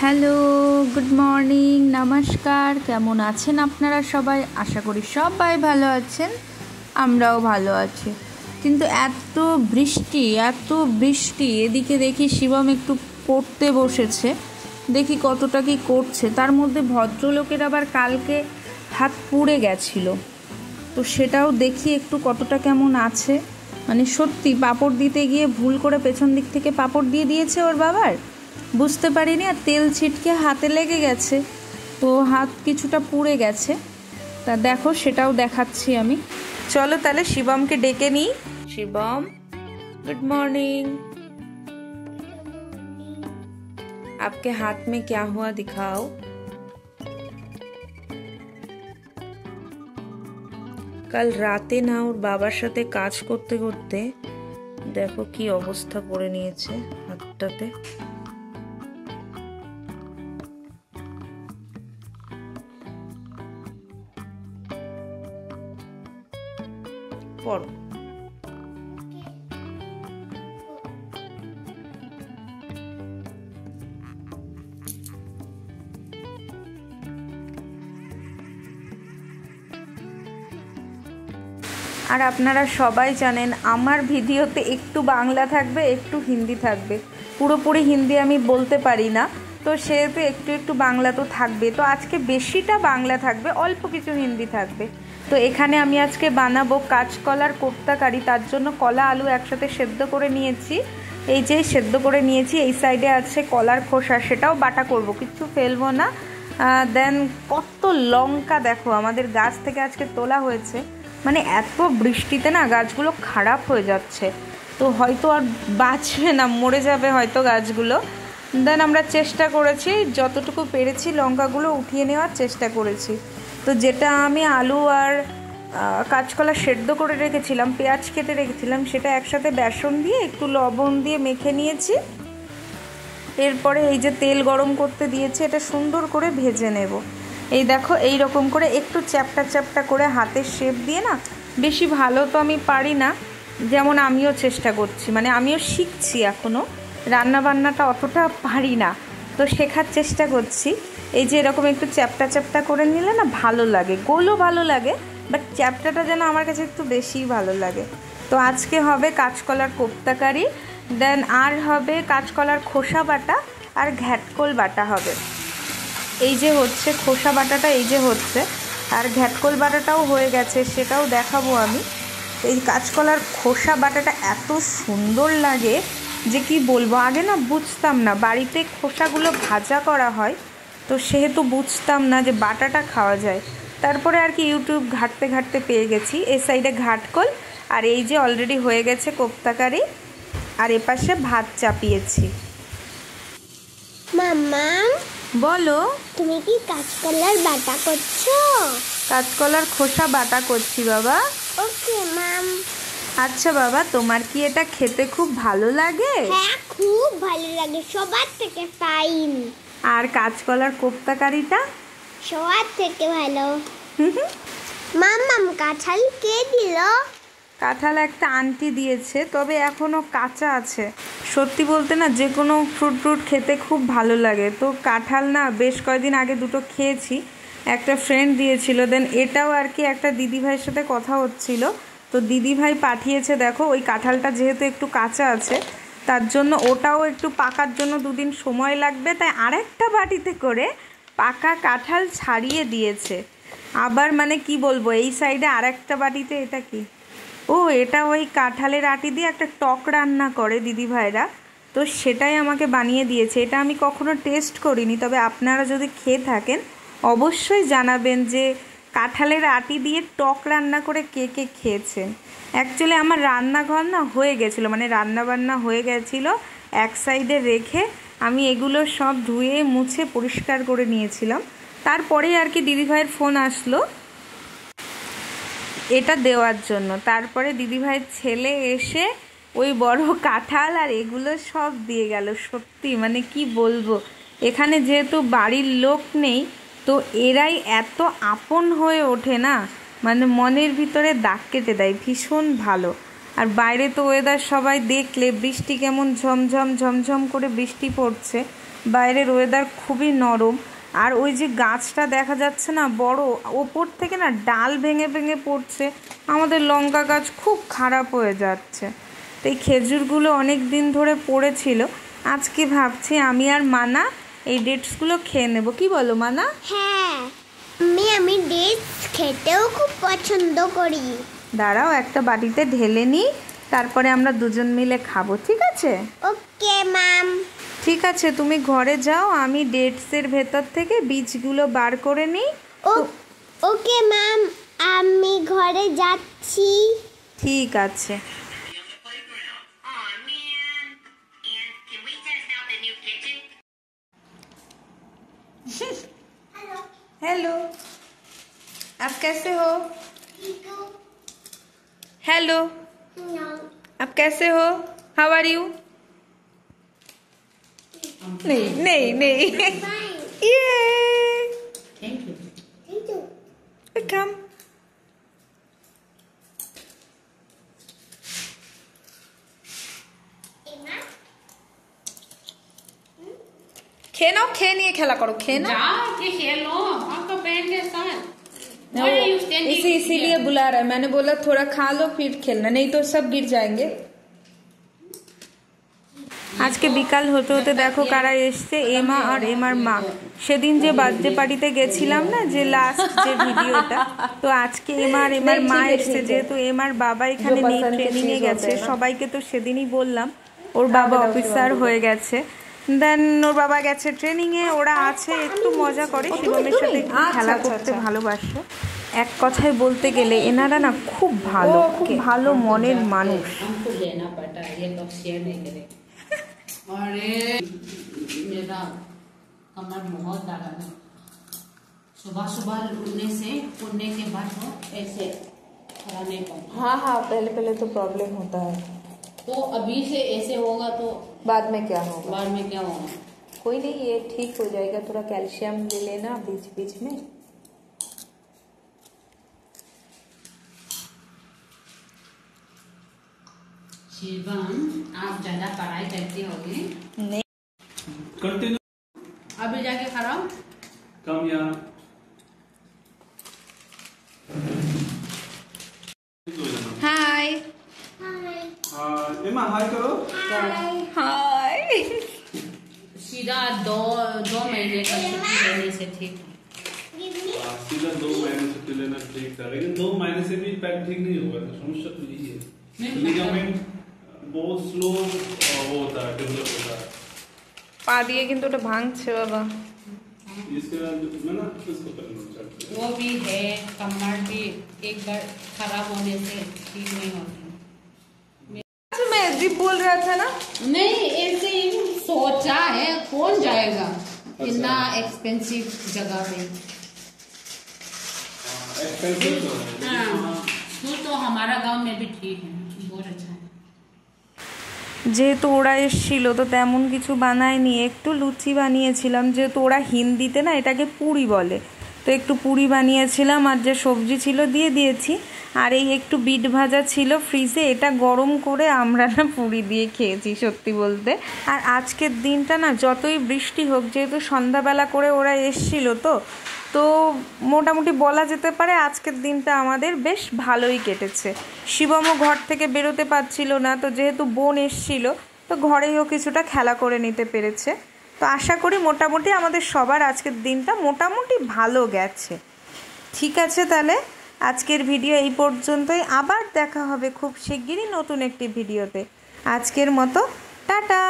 Hello, good morning, নমস্কার। কেমন আছেন আপনারা সবাই? আশা করি সবাই ভালো আছেন, আমরাও ভালো আছি। কিন্তু এত বৃষ্টি এদিকে দেখি শিবম একটু পড়তে বসেছে, দেখি কতটা কি করছে। তার মধ্যে ভদ্রলোকের আবার কালকে হাত পুড়ে গেছিল, তো সেটাও দেখি একটু কতটা কেমন আছে। মানে সত্যি পাঁপড় দিতে গিয়ে ভুল করে পেছন দিক থেকে পাঁপড় দিয়ে দিয়েছে ওর বাবার, বুঝতে পারিনি, আর তেল ছিটকে হাতে লেগে গেছে, তো হাত কিছুটা পুড়ে গেছে। তা দেখো, সেটাও দেখাচ্ছি আমি। চলো তাহলে শিবমকে ডেকে নিই। Shivam, good morning. आपके हाथ में क्या हुआ, दिखाओ। কাল রাতে না ওর বাবার সাথে কাজ করতে করতে দেখো কি অবস্থা করে নিয়েছে হাতটাতে। পড়ো। আর আপনারা সবাই জানেন আমার ভিডিওতে একটু বাংলা থাকবে, একটু হিন্দি থাকবে। পুরোপুরি হিন্দি আমি বলতে পারি না, তো সেহেতু একটু একটু বাংলা তো থাকবে। তো আজকে বেশিটা বাংলা থাকবে, অল্প কিছু হিন্দি থাকবে। তো এখানে আমি আজকে বানাবো কাঁচকলার কোপ্তা কারি। তার জন্য কলা আলু একসাথে সেদ্ধ করে নিয়েছি। এই যে সেদ্ধ করে নিয়েছি, এই সাইডে আছে কলার খোসা, সেটাও বাটা করব, কিছু ফেলবো না। দেন কত লঙ্কা দেখো, আমাদের গাছ থেকে আজকে তোলা হয়েছে। মানে এত বৃষ্টিতে না গাছগুলো খারাপ হয়ে যাচ্ছে, তো হয়তো আর বাঁচবে না, মরে যাবে হয়তো গাছগুলো। দেন আমরা চেষ্টা করেছি যতটুকু পেরেছি লঙ্কাগুলো উঠিয়ে নেওয়ার চেষ্টা করেছি। তো যেটা আমি আলু আর কাঁচকলা সেদ্ধ করে রেখেছিলাম, পেঁয়াজ কেটে রেখেছিলাম, সেটা একসাথে বেসন দিয়ে একটু লবণ দিয়ে মেখে নিয়েছি। এরপরে এই যে তেল গরম করতে দিয়েছি, এটা সুন্দর করে ভেজে নেব। এই দেখো, এই রকম করে একটু চ্যাপটা চ্যাপটা করে হাতের শেপ দিয়ে না, বেশি ভালো তো আমি পারি না, যেমন আমিও চেষ্টা করছি, মানে আমিও শিখছি, এখনও রান্নাবান্নাটা অতটা পারি না, তো শেখার চেষ্টা করছি। এই যে এরকম একটু চ্যাপটা চ্যাপটা করে নিলে না ভালো লাগে, গোলও ভালো লাগে, বাট চ্যাপটাটা যেন আমার কাছে একটু বেশিই ভালো লাগে। তো আজকে হবে কাঁচকলার কোপ্তা কারি, দেন আর হবে কাঁচকলার খোসা বাটা আর ঘ্যাটকোল বাটা হবে। এই যে হচ্ছে খোসা বাটাটা, এই যে হচ্ছে, আর ঘ্যাটকোল বাটাটাও হয়ে গেছে, সেটাও দেখাবো আমি। এই কাঁচকলার খোসা বাটাটা এত সুন্দর লাগে যে কি বলবো। আগে না বুঝতাম না, বাড়িতে খোসাগুলো ভাজা করা হয়, তো সেহেতু বুঝতাম না যে বাটাটা খাওয়া যায়। তারপরে আর কি ইউটিউব ঘাঁটতে ঘাঁটতে পেয়ে গেছি। এই সাইডে ঘাটকোল, আর এই যে অলরেডি হয়ে গেছে কোপ্তা কারি, আর এপাশে ভাত চাপিয়েছি। মাম্মা, বলো, তুমি কি কাঁচকলার বাটা করছো? কাঁচকলার খোসা বাটা করছি বাবা। ওকে মাম। আচ্ছা বাবা, তোমার কি এটা খেতে খুব ভালো লাগে? হ্যাঁ, খুব ভালো লাগে, সবার থেকে ফাইন। আর কাঁচকলার কোপ্তা কারিটা? সবার থেকে ভালো। মাম্মাম, কাঁঠাল কে দিল? কাঁঠাল একটা আন্টি দিয়েছে, তবে এখনও কাঁচা আছে। সত্যি বলতে না, যে কোনো ফ্রুট খেতে খুব ভালো লাগে। তো কাঁঠাল না বেশ কয়েকদিন আগে দুটো খেয়েছি, একটা ফ্রেন্ড দিয়েছিল। দেন এটাও আর কি একটা দিদিভাইয়ের সাথে কথা হচ্ছিল, তো দিদিভাই পাঠিয়েছে। দেখো, ওই কাঁঠালটা যেহেতু একটু কাঁচা আছে, তার জন্য ওটাও একটু পাকার জন্য 2 দিন সময় লাগবে, তাই আরেকটা বাটিতে করে পাকা কাঁঠাল ছাড়িয়ে দিয়েছে। আবার মানে কি বলবো, এই সাইডে আরেকটা বাটিতে, এটা কি, ও এটা ওই কাঁঠালের আটি দিয়ে একটা টক রান্না করে দিদিভাইরা, তো সেটাই আমাকে বানিয়ে দিয়েছে। এটা আমি কখনো টেস্ট করিনি, তবে আপনারা যদি খেয়ে থাকেন অবশ্যই জানাবেন যে কাঁঠালের আটি দিয়ে টক রান্না করে কে কে খেয়েছেন। অ্যাকচুয়ালি আমার রান্নাঘর না হয়ে গেছিলো, মানে রান্নাবান্না হয়ে গেছিলো, এক সাইডে রেখে আমি এগুলো সব ধুয়ে মুছে পরিষ্কার করে নিয়েছিলাম। তারপরে আর কি দিদিভাইয়ের ফোন আসলো এটা দেওয়ার জন্য। তারপরে দিদিভাইয়ের ছেলে এসে ওই বড় কাঁঠাল আর এগুলো সব দিয়ে গেল। সত্যি মানে কি বলবো, এখানে যেহেতু বাড়ির লোক নেই, তো এরাই এত আপন হয়ে ওঠে না, মানে মনের ভিতরে দাগ কেটে দেয়, ভীষণ ভালো। আর বাইরে তো ওয়েদার সবাই দেখলে, বৃষ্টি কেমন ঝমঝম ঝমঝম করে বৃষ্টি পড়ছে, বাইরের ওয়েদার খুবই নরম। আর ওই যে গাছটা দেখা যাচ্ছে না বড়, ওপর থেকে না ডাল ভেঙে ভেঙে পড়ছে, আমাদের লঙ্কা গাছ খুব খারাপ হয়ে যাচ্ছে। তো এই খেজুরগুলো অনেক দিন ধরে পড়েছিল, আজকে ভাবছি আমি আর মানা এই ডেটসগুলো খেয়ে নেব। কি বলো মানা? হ্যাঁ, আমি ডেটস খেতেও খুব পছন্দ করি। দাঁড়াও একটা বাটিতে ঢেলে নিই, তারপরে আমরা দুজন মিলে খাবো, ঠিক আছে? Okay ma'am. ঠিক আছে, তুমি ঘরে যাও, আমি ডেটসের ভেতর থেকে বীজগুলো বার করে নিই। ওকে ম্যাম, আমি ঘরে যাচ্ছি। ঠিক আছে। हेलो, आप कैसे हो? हेलो, आप कैसे हो? How are you? नहीं नहीं नहीं ये थैंक यू। वेलकम। खेना खेल नहीं खेला करो, खेना जाके खेलो आपका बैंड के साथ। Why are you standing इसीलिए here? बुला रहा है, मैंने बोला थोड़ा खा लो फिर खेलना, नहीं तो सब गिर जाएंगे। আজকে বিকাল হতে হতে দেখো কারা এসছে, এমা আর এমার মা। সেদিন যে বার্থডে পার্টিতে গেছিলাম না, যে লাস্ট যে ভিডিওটা, তো আজকে এমা আর এমার মা এসছে। যেহেতু এমার বাবা এখানে নেই, ট্রেনিং এ গেছে, সবাইকে তো সেদিনই বললাম ওর বাবা অফিসার হয়ে গেছে, দেন ওর বাবা গেছে ট্রেনিং এ, ওরা আছে একটু মজা করে, শিবমের সাথে একটু খেলা করতে ভালোবাসে। এক কথায় বলতে গেলে এনারা না খুব ভালো, খুব ভালো মনের মানুষ। हमको लेना पड़ता है, ये लोग शेयर नहीं करें। अरे मेरा कमर बहुत दर्द है, सुबह सुबह उठने के बाद वो ऐसे खड़ा नहीं पाऊँ। हाँ हाँ, पहले पहले तो प्रॉब्लम होता है, तो अभी से ऐसे होगा तो बाद में क्या होगा? बाद में क्या होगा? कोई नहीं, ये ठीक हो जाएगा। थोड़ा कैल्शियम ले लेना बीच बीच में। शिवम, आप ज्यादा पढ़ाई करती होगी? नहीं, कंटिन्यू। अभी जाके खड़ा हो। कम यहाँ हाय एमा हाय करो। हाय। सीधा दो महीने का छुट्टी लेने से ठीक है। सीधा 2 महीने छुट्टी लेना ठीक था, लेकिन 2 महीने से भी पैक ठीक नहीं होगा, तो समस्या तो यही है। लिगामेंट बहुत स्लो वो होता है, डेवलप होता है। পা দিয়ে কিন্তু ওটা ভাঙছে বাবা। इसके बाद मैं ना इसको करना चाहती हूँ। वो भी है, कमर भी एक बार खराब होने से ठीक नहीं होती। मैं दीप बोल रहा था ना, नहीं, ऐसे ही सोचा है, कौन जाएगा इतना एक्सपेंसिव जगह पे। एक्सपेंसिव तो है, हाँ, तो हमारा गांव में भी ठीक है, बहुत अच्छा है। যেহেতু ওরা এসেছিল তো তেমন কিছু বানায়নি, একটু লুচি বানিয়েছিলাম, যেহেতু ওরা হিন্দিতে না এটাকে পুরি বলে, তো একটু পুরি বানিয়েছিলাম, আর যে সবজি ছিল দিয়ে দিয়েছি, আর এই একটু বিট ভাজা ছিল ফ্রিজে, এটা গরম করে আমরা না পুরি দিয়ে খেয়েছি সত্যি বলতে। আর আজকের দিনটা না যতই বৃষ্টি হোক, যেহেতু সন্ধ্যাবেলা করে ওরা এসেছিল তো মোটামুটি বলা যেতে পারে আজকের দিনটা আমাদের বেশ ভালোই কেটেছে। শিবমও ঘর থেকে বেরোতে পারছিল না, তো যেহেতু বোন এসেছিল তো ঘরেও কিছুটা খেলা করে নিতে পেরেছে। তো আশা করি মোটামুটি আমাদের সবার আজকের দিনটা মোটামুটি ভালো গেছে। ঠিক আছে, তাহলে আজকের ভিডিও এই পর্যন্তই, আবার দেখা হবে খুব শিগগিরই নতুন একটি ভিডিওতে। আজকের মতো টাটা।